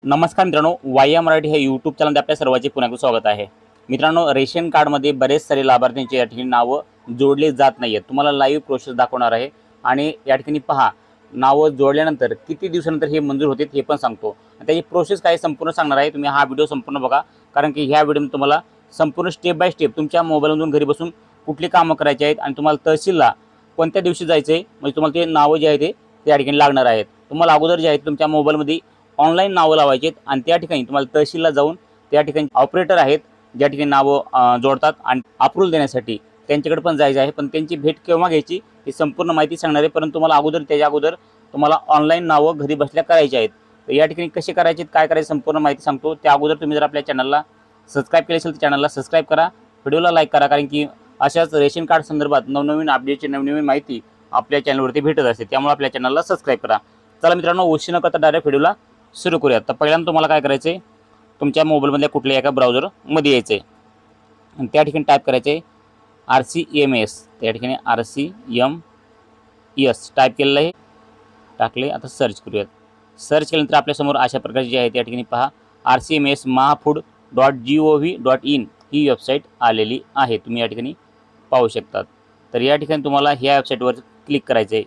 नमस्कार मित्रांनो, वाया मराठी हे यूट्यूब चॅनलमध्ये आपल्या सर्वांचे पुन्हा एकदा स्वागत आहे. मित्रांनो, रेशन कार्डमध्ये बरेच सारे लाभार्थ्यांची या ठिकाणी नावं जोडली जात नाही आहेत. तुम्हाला लाईव्ह प्रोसेस दाखवणार आहे आणि या ठिकाणी पहा, नावं जोडल्यानंतर किती दिवसानंतर हे मंजूर होते हे पण सांगतो. त्याची प्रोसेस काय संपूर्ण सांगणार आहे. तुम्ही हा व्हिडिओ संपूर्ण बघा, कारण की ह्या व्हिडिओमध्ये तुम्हाला संपूर्ण स्टेप बाय स्टेप तुमच्या मोबाईलमधून घरी बसून कुठली कामं करायची आहेत आणि तुम्हाला तहसीलला कोणत्या दिवशी जायचं आहे, म्हणजे तुम्हाला ते नावं जे आहे ते त्या ठिकाणी लागणार आहेत. तुम्हाला अगोदर जे आहे तुमच्या मोबाईलमध्ये ऑनलाईन नावं लावायची आहेत आणि त्या ठिकाणी तुम्हाला तहसीलला जाऊन त्या ठिकाणी ऑपरेटर आहेत ज्या ठिकाणी नावं जोडतात आणि अप्रूव्हल देण्यासाठी त्यांच्याकडे पण जायचं आहे. पण त्यांची भेट केव्हा घ्यायची ही संपूर्ण माहिती सांगणार आहे. परंतु तुम्हाला त्याच्या अगोदर तुम्हाला ऑनलाईन नावं घरी बसल्या करायची आहेत. तर या ठिकाणी कशी करायची, काय करायचं संपूर्ण माहिती सांगतो. त्या अगोदर तुम्ही जर आपल्या चॅनलला सबस्क्राईब केले असेल तर चॅनलला सबस्क्राईब करा, व्हिडिओला लाईक करा, कारण की अशाच रेशन कार्ड संदर्भात नवनवीन अपडेटची नवनवीन माहिती आपल्या चॅनलवरती भेटत असते. त्यामुळे आपल्या चॅनलला सबस्क्राईब करा. चला मित्रांनो, उशीर न करता डायरेक्ट व्हिडिओला सुरू करूयात. तर पहिल्यांदा तुम्हाला काय करायचं आहे, तुमच्या मोबाईलमधल्या कुठल्याही एका ब्राउझरमध्ये यायचं आहे आणि त्या ठिकाणी टाईप करायचं आहे RCMS. त्या ठिकाणी RCMS टाईप केलेलं आहे, टाकले. आता सर्च करूयात. सर्च केल्यानंतर आपल्यासमोर अशा प्रकारची जी आहे त्या ठिकाणी पहा, RCMS mahafood.gov.in ही वेबसाईट आलेली आहे. तुम्ही या ठिकाणी पाहू शकतात. तर या ठिकाणी तुम्हाला ह्या वेबसाईटवर क्लिक करायचं आहे.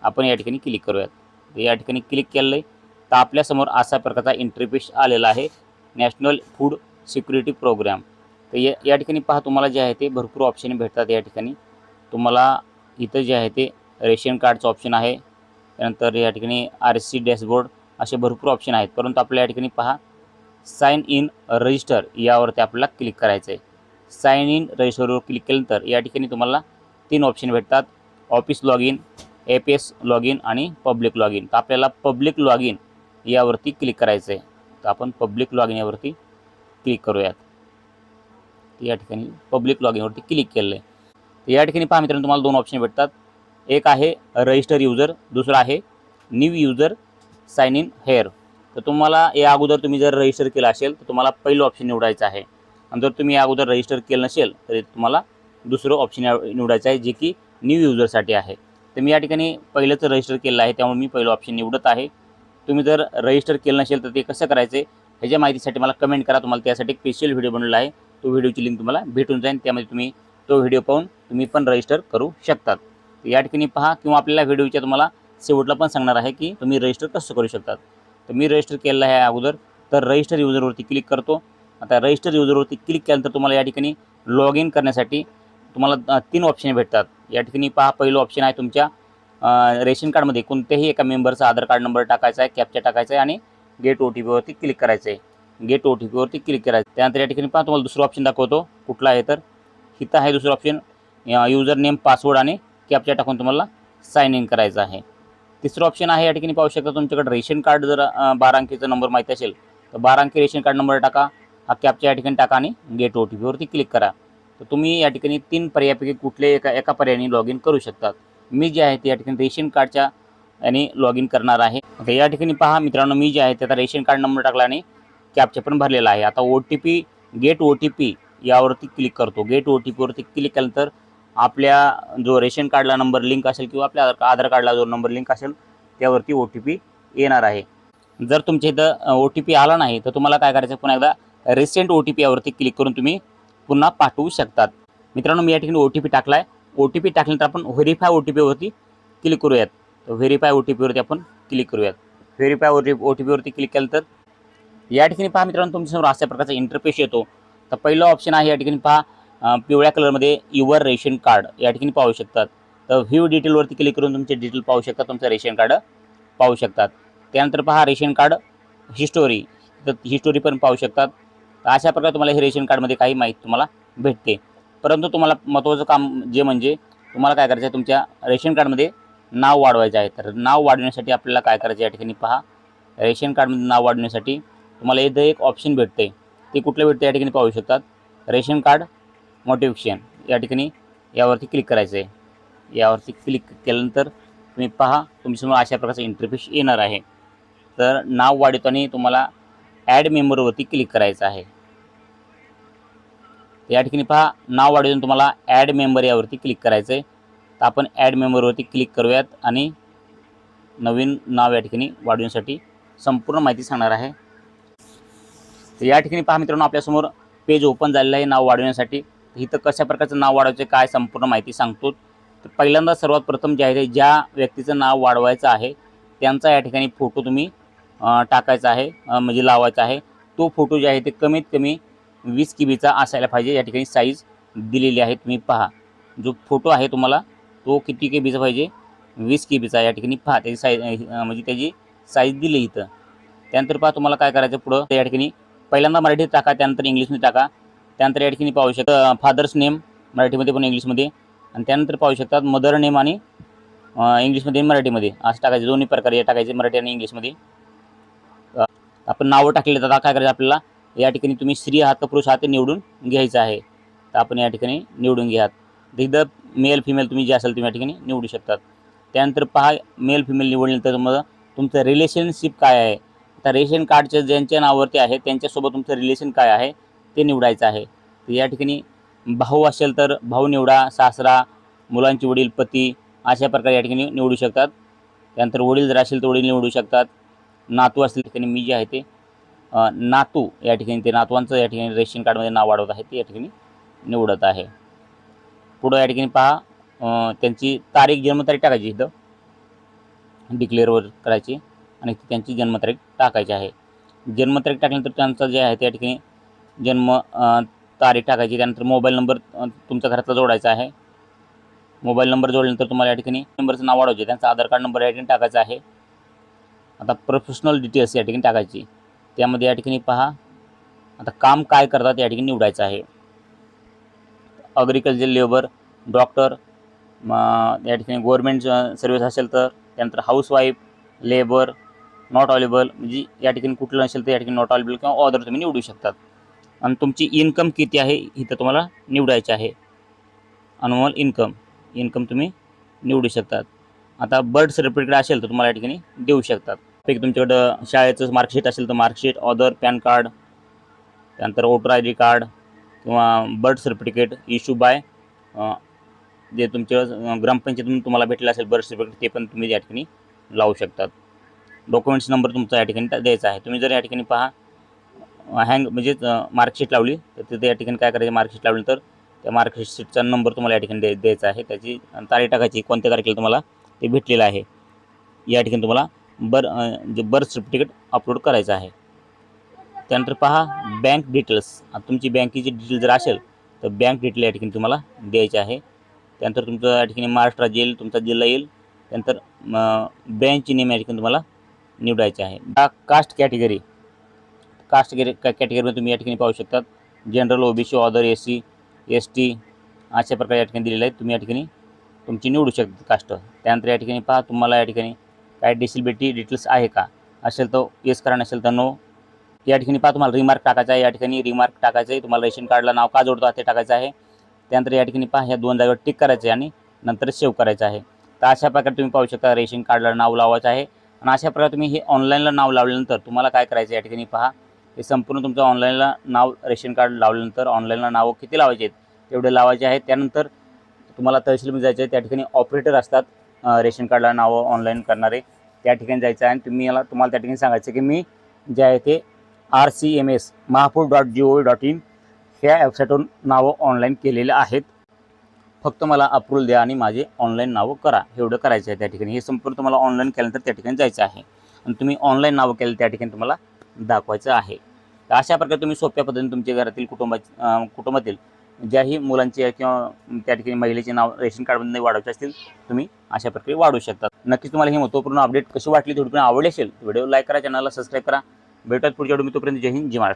आपण या ठिकाणी क्लिक करूयात. तर या ठिकाणी क्लिक केलं आहे तर आपल्यासमोर असा प्रकारचा इंटरफेस आलेला आहे, नॅशनल फूड सिक्युरिटी प्रोग्राम. तर या ठिकाणी पहा, तुम्हाला जे आहे ते भरपूर ऑप्शन भेटतात. या ठिकाणी तुम्हाला इथं जे आहे ते रेशन कार्डचं ऑप्शन आहे, त्यानंतर या ठिकाणी RC डॅशबोर्ड असे भरपूर ऑप्शन आहेत. परंतु आपल्या या ठिकाणी पहा, साइन इन रजिस्टर यावरती आपल्याला क्लिक करायचं आहे. साइन इन रजिस्टरवर क्लिक केल्यानंतर या ठिकाणी तुम्हाला 3 ऑप्शन भेटतात, office log in, APS log in आणि पब्लिक लॉग इन. तर आपल्याला पब्लिक लॉग इन यावरती क्लिक करायचं आहे. तर आपण पब्लिक लॉग इन यावरती क्लिक करूयात. या ठिकाणी पब्लिक लॉग इनवरती क्लिक केलं आहे. तर या ठिकाणी पहा मित्रांनो, तुम्हाला 2 ऑप्शन भेटतात. एक आहे रजिस्टर युजर, दुसरा आहे new user sign in here. तर तुम्हाला या अगोदर तुम्ही जर रजिस्टर केलं असेल तर तुम्हाला पहिलं ऑप्शन निवडायचं आहे, आणि जर तुम्ही या अगोदर रजिस्टर केलं नसेल तर तुम्हाला दुसरं ऑप्शन निवडायचं आहे, जे की न्यू युजरसाठी आहे. तर मी या ठिकाणी पहिलंच रजिस्टर केलं आहे, त्यामुळे मी पहिलं ऑप्शन निवडत आहे. तुम्ही जर रजिस्टर केलं नसेल तर ते कसं करायचं आहे ह्याच्या माहितीसाठी मला कमेंट करा. तुम्हाला त्यासाठी एक स्पेशल व्हिडिओ बनवला आहे, तो व्हिडिओची लिंक तुम्हाला भेटून जाईल. त्यामध्ये तुम्ही तो व्हिडिओ पाहून तुम्ही पण रजिस्टर करू शकतात. या ठिकाणी पहा, किंवा आपल्याला व्हिडिओच्या तुम्हाला शेवटला पण सांगणार आहे की तुम्ही रजिस्टर कसं करू शकतात. तर मी रजिस्टर केलेलं आहे अगोदर, तर रजिस्टर युजरवरती क्लिक करतो. आता रजिस्टर युजरवरती क्लिक केल्यानंतर तुम्हाला या ठिकाणी लॉग इन करण्यासाठी तुम्हाला 3 ऑप्शन भेटतात. या ठिकाणी पहा, पहिलं ऑप्शन आहे तुमच्या रेशन कार्डमध्ये कोणत्याही एका मेंबरचा आधार कार्ड नंबर टाकायचा आहे, कॅप्चा टाकायचा आहे आणि गेट OTPवरती क्लिक करायचं आहे. गेट OTPवरती क्लिक करायचं. त्यानंतर या ठिकाणी पहा, तुम्हाला दुसरा ऑप्शन दाखवतो कुठला आहे. तर इथं आहे दुसरं ऑप्शन, युजर नेम, पासवर्ड आणि कॅप्चा टाकून तुम्हाला साइन इन करायचं आहे. तिसरं ऑप्शन आहे, या ठिकाणी पाहू शकता, तुमच्याकडे रेशन कार्ड जर 12 अंकीचा नंबर माहिती असेल तर 12 अंकी रेशन कार्ड नंबर टाका, हा कॅप्चा या ठिकाणी टाका आणि गेट OTPवरती क्लिक करा. तर तुम्ही या ठिकाणी 3 पर्यायापैकी कुठले एका पर्यायाने लॉग इन करू शकतात. मी जे आहे ते या ठिकाणी रेशन कार्डच्या याने लॉग इन करणार आहे. आता या ठिकाणी पहा मित्रांनो, मी जे आहे ते आता रेशन कार्ड नंबर टाकला आणि कॅप्चा पण भरलेला आहे. आता गेट OTP यावरती क्लिक करतो. गेट OTPवरती क्लिक केल्यानंतर आपल्या जो रेशन कार्डला नंबर लिंक असेल किंवा आपल्या आधार कार्डला जो नंबर लिंक असेल त्यावरती OTP येणार आहे. जर तुमच्या इथं OTP आला नाही तर तुम्हाला काय करायचं, पुन्हा एकदा रिसेंट OTP यावरती क्लिक करून तुम्ही पुन्हा पाठवू शकतात. मित्रांनो, मी या ठिकाणी OTP टाकला आहे. OTP टाकल्यानंतर आपण व्हेरीफाय OTPवरती क्लिक करूयात. तर व्हेरीफाय OTPवरती आपण क्लिक करूयात. व्हेरीफाय OTPवरती क्लिक केल्यानंतर या ठिकाणी पहा मित्रांनो, तुमच्यासमोर अशा प्रकारचा इंटरफेस येतो. तर पहिलं ऑप्शन आहे या ठिकाणी पहा, पिवळ्या कलरमध्ये युअर रेशन कार्ड या ठिकाणी पाहू शकतात. तर व्ह्यू डिटेलवरती क्लिक करून तुमचे डिटेल पाहू शकता, तुमचं रेशन कार्ड पाहू शकतात. त्यानंतर पहा रेशन कार्ड हिस्टोरी, तर हिस्टोरी पण पाहू शकतात. तर अशा प्रकारे तुम्हाला हे रेशन कार्डमध्ये काही माहिती तुम्हाला भेटते. परंतु तुम्हाला महत्त्वाचं काम जे म्हणजे तुम्हाला काय करायचं आहे, तुमच्या रेशन कार्डमध्ये नाव वाढवायचं आहे. तर नाव वाढवण्यासाठी आपल्याला काय करायचं, या ठिकाणी पहा, रेशन कार्डमध्ये नाव वाढवण्यासाठी तुम्हाला इथं एक ऑप्शन भेटते. ते कुठलं भेटते या ठिकाणी पाहू शकतात, रेशन कार्ड मोटिवेशन. या ठिकाणी यावरती क्लिक करायचं आहे. यावरती क्लिक केल्यानंतर तुम्ही पहा, तुमच्यासमोर अशा प्रकारचा इंटरफेस येणार आहे. तर नाव वाढवताना तुम्हाला ॲड मेंबरवरती क्लिक करायचं आहे. या ठिकाणी पहा, नाव वाढवून तुम्हाला ॲड मेंबर यावरती क्लिक करायचं आहे. तर आपण ॲड मेंबरवरती क्लिक करूयात आणि नवीन नाव या ठिकाणी वाढवण्यासाठी संपूर्ण माहिती सांगणार आहे. तर या ठिकाणी पहा मित्रांनो, आपल्यासमोर पेज ओपन झालेलं आहे नाव वाढवण्यासाठी. इथं कशा प्रकारचं नाव वाढवायचं काय संपूर्ण माहिती सांगतो. तर पहिल्यांदा सर्वात प्रथम जे आहे ते ज्या व्यक्तीचं नाव वाढवायचं आहे त्यांचा या ठिकाणी फोटो तुम्ही टाकायचा आहे, म्हणजे लावायचा आहे. तो फोटो जे आहे ते कमीत कमी 20 KB असायला पाहिजे. या ठिकाणी साईज दिलेली आहे, तुम्ही पहा. जो फोटो आहे तुम्हाला तो किती KB पाहिजे, 20 KB या ठिकाणी पहा. त्याची साईज म्हणजे त्याची साईज दिली इथं. त्यानंतर पहा तुम्हाला काय करायचं पुढं. या ठिकाणी पहिल्यांदा मराठीत टाका, त्यानंतर इंग्लिशमध्ये टाका. त्यानंतर या ठिकाणी पाहू शकता फादर्स नेम मराठीमध्ये पण इंग्लिशमध्ये, आणि त्यानंतर पाहू शकतात मदर नेम आणि इंग्लिशमध्ये मराठीमध्ये असं टाकायचं. दोन्ही प्रकारे टाकायचे, मराठी आणि इंग्लिशमध्ये. आपण नावं टाकले तर काय करायचं आपल्याला, या ठिकाणी तुम्ही स्त्री आहात का पुरुष आहात ते निवडून घ्यायचं आहे. तर आपण या ठिकाणी निवडून घ्या. एकदा मेल फिमेल तुम्ही जे असेल तुम्ही या ठिकाणी निवडू शकतात. त्यानंतर पहा मेल फिमेल निवडल्यानंतर तुम्हाला तुमचं रिलेशनशिप काय आहे. आता रेशन कार्डच्या ज्यांच्या नावावरती आहे त्यांच्यासोबत तुमचं रिलेशन काय आहे ते निवडायचं आहे. तर या ठिकाणी भाऊ असेल तर भाऊ निवडा, सासरा, मुलांचे वडील, पती अशा प्रकारे या ठिकाणी निवडू शकतात. त्यानंतर वडील जर असेल तर वडील निवडू शकतात. नातू असतील ठिकाणी मी जे आहे ते नातू या ठिकाणी ते नातवांचं या ठिकाणी रेशन कार्डमध्ये नाव वाढवत आहे ते या ठिकाणी निवडत आहे. पुढं या ठिकाणी पहा त्यांची तारीख जन्मतारीख टाकायची, इथं डिक्लेअरवर करायची आणि त्यांची जन्मतारीख टाकायची आहे. जन्मतारीख टाकल्यानंतर त्यांचा जे आहे त्या ठिकाणी जन्म तारीख टाकायची. त्यानंतर मोबाईल नंबर तुमच्या घरातला जोडायचा आहे. मोबाईल नंबर जोडल्यानंतर तुम्हाला या ठिकाणी नंबरचं नाव वाढवायचे, त्यांचा आधार कार्ड नंबर या ठिकाणी टाकायचा आहे. आता प्रोफेशनल डिटेल्स या ठिकाणी टाकायची. त्यामध्ये या ठिकाणी पहा आता काम काय करतात या ठिकाणी निवडायचं आहे. ॲग्रिकल्चर लेबर, डॉक्टर, या ठिकाणी गव्हर्मेंट सर्व्हिस असेल तर. त्यानंतर हाऊसवाईफ, लेबर, नॉट अवेलेबल म्हणजे या ठिकाणी कुठलं नसेल तर या ठिकाणी नॉट अवेलेबल किंवा ऑदर तुम्ही निवडू शकतात. आणि तुमची इन्कम किती आहे इथं तुम्हाला निवडायचे आहे. अनुमल इन्कम तुम्ही निवडू शकतात. आता बर्थ सर्टिफिकेट असेल तर तुम्हाला या ठिकाणी देऊ शकतात. पैकी तुमच्याकडं शाळेचं मार्कशीट असेल तर मार्कशीट, ऑदर, पॅन कार्ड, त्यानंतर वोटर ID कार्ड किंवा birth certificate issue by J तुमच्या ग्रामपंचायतून तुम्हाला भेटलं असेल बर्थ सर्टिफिकेट ते पण तुम्ही या ठिकाणी लावू शकतात. डॉक्युमेंट्स नंबर तुमचा या ठिकाणी द्यायचा आहे. तुम्ही जर या ठिकाणी पहा हँग म्हणजे मार्कशीट लावली तर तिथे या ठिकाणी काय करायचं, मार्कशीट लावल्यानंतर त्या मार्कशीटचा नंबर तुम्हाला या ठिकाणी द्यायचा आहे. त्याची तारीख टाकायची, कोणत्या तारखेला तुम्हाला ते भेटलेलं आहे. या ठिकाणी तुम्हाला जे बर्थ सर्टिफिकेट अपलोड करायचं आहे. त्यानंतर पहा बँक डिटेल्स. आता तुमची बँकेची डिटेल जर असेल तर बँक डिटेल या ठिकाणी तुम्हाला द्यायची आहे. त्यानंतर तुमचं या ठिकाणी महाराष्ट्र राज्य येईल, तुमचा जिल्हा येईल. त्यानंतर ब्रँच नेम या ठिकाणी तुम्हाला निवडायचे आहे. कास्ट कॅटेगरी कॅटेगरीमध्ये तुम्ही या ठिकाणी पाहू शकतात general, OBC, other, SC, ST अशा प्रकारे या ठिकाणी दिलेले आहेत. तुम्ही या ठिकाणी तुमची निवडू शकता कास्ट. त्यानंतर या ठिकाणी पहा तुम्हाला या ठिकाणी काय डिसेबिलिटी डिटेल्स आहे का, असेल तर येस करा, नसेल तर नो. या ठिकाणी पहा तुम्हाला रिमार्क टाकायचा आहे. या ठिकाणी रिमार्क टाकायचं आहे. तुम्हाला रेशन कार्डला नाव का जोडतो ते टाकायचं आहे. त्यानंतर या ठिकाणी पहा ह्या 2 जागेवर टिक करायचं आहे आणि नंतर सेव्ह करायचं आहे. तर अशा प्रकारे तुम्ही पाहू शकता रेशन कार्डला नाव लावायचं आहे. आणि अशा प्रकारे तुम्ही हे ऑनलाईनला नाव लावल्यानंतर तुम्हाला काय करायचं या ठिकाणी पहा हे संपूर्ण तुमचं ऑनलाईनला नाव रेशन कार्ड लावल्यानंतर ऑनलाईनला नावं किती लावायचे आहेत तेवढे लावायचे आहेत. त्यानंतर तुम्हाला तहसीलमध्ये जायचं आहे. त्या ठिकाणी ऑपरेटर असतात रेशन कार्डला नावं ऑनलाईन करणारे, त्या ठिकाणी जायचं आहे. आणि तुम्हाला त्या ठिकाणी सांगायचं की मी जे आहे ते RCMS mahapur.gov.in ह्या वेबसाईटवरून नावं ऑनलाईन केलेले आहेत. फक्त मला अप्रूव्हल द्या आणि माझे ऑनलाईन नावं करा, एवढं करायचं आहे. त्या ठिकाणी हे संपूर्ण तुम्हाला ऑनलाईन केल्यानंतर त्या ठिकाणी जायचं आहे आणि तुम्ही ऑनलाईन नावं केलं त्या ठिकाणी तुम्हाला दाखवायचं आहे. तर अशा प्रकारे तुम्ही सोप्या पद्धतीने तुमच्या घरातील कुटुंबातील ज्याही मुलांचे किंवा त्या ठिकाणी महिलेचे नाव रेशन कार्डमध्ये वाढवायचे असतील तुम्ही अशा प्रकारे वाढवू शकता. नक्कीच तुम्हाला ही महत्त्वपूर्ण अपडेट कशी वाटली, थोडी पण आवडली असेल व्हिडिओ लाईक करा, चॅनलला सबस्क्राईब करा. भेटूयात पुढच्या व्हिडिओ. तोपर्यंत जय हिंद, जय महाराष्ट्र.